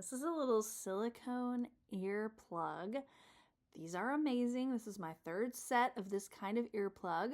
This is a little silicone earplug. These are amazing. This is my third set of this kind of earplug.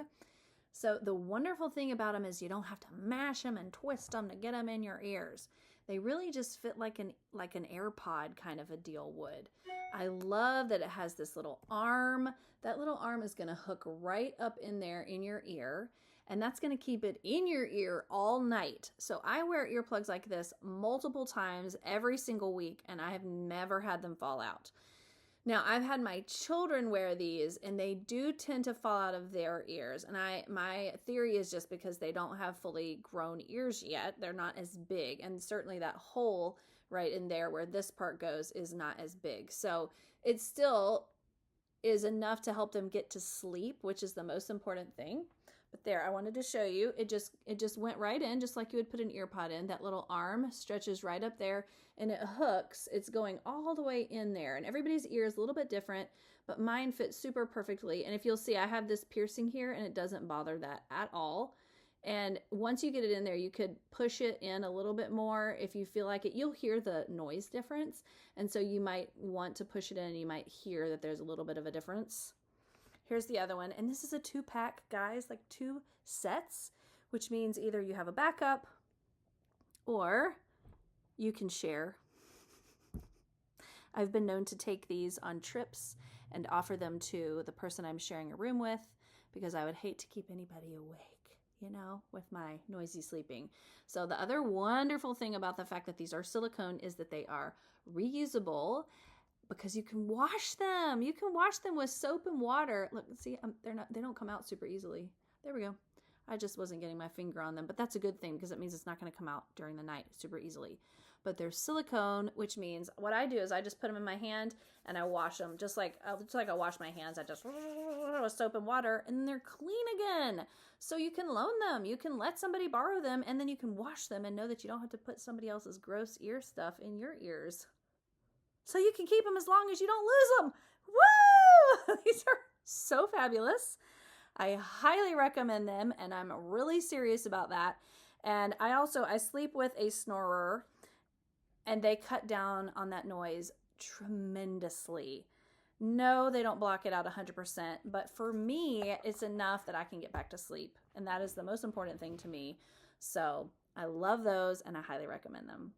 So the wonderful thing about them is you don't have to mash them and twist them to get them in your ears. They really just fit like an AirPod kind of a deal would. I love that it has this little arm. That little arm is going to hook right up in there in your ear, and that's going to keep it in your ear all night. So I wear earplugs like this multiple times every single week, and I have never had them fall out. Now, I've had my children wear these, and they do tend to fall out of their ears. And my theory is just because they don't have fully grown ears yet. They're not as big. And certainly that hole right in there where this part goes is not as big. So it still is enough to help them get to sleep, which is the most important thing. But there, I wanted to show you. It just went right in, just like you would put an ear pod in. That little arm stretches right up there, and it hooks. It's going all the way in there. And everybody's ear is a little bit different, but mine fits super perfectly. And if you'll see, I have this piercing here, and it doesn't bother that at all. And once you get it in there, you could push it in a little bit more if you feel like it. You'll hear the noise difference, and so you might want to push it in, and you might hear that there's a little bit of a difference. Here's the other one, and this is a 2-pack, guys, like 2 sets, which means either you have a backup or you can share. I've been known to take these on trips and offer them to the person I'm sharing a room with because I would hate to keep anybody awake, you know, with my noisy sleeping. So the other wonderful thing about the fact that these are silicone is that they are reusable, because you can wash them. You can wash them with soap and water. Look, see, they don't come out super easily. There we go. I just wasn't getting my finger on them, but that's a good thing because it means it's not going to come out during the night super easily. But they're silicone, which means what I do is I just put them in my hand and I wash them just like I wash my hands. I just with soap and water, and they're clean again. So you can loan them. You can let somebody borrow them, and then you can wash them and know that you don't have to put somebody else's gross ear stuff in your ears. So you can keep them as long as you don't lose them. Woo! These are so fabulous. I highly recommend them, and I'm really serious about that. And I sleep with a snorer, and they cut down on that noise tremendously. No, they don't block it out 100%, but for me, it's enough that I can get back to sleep, and that is the most important thing to me. So I love those, and I highly recommend them.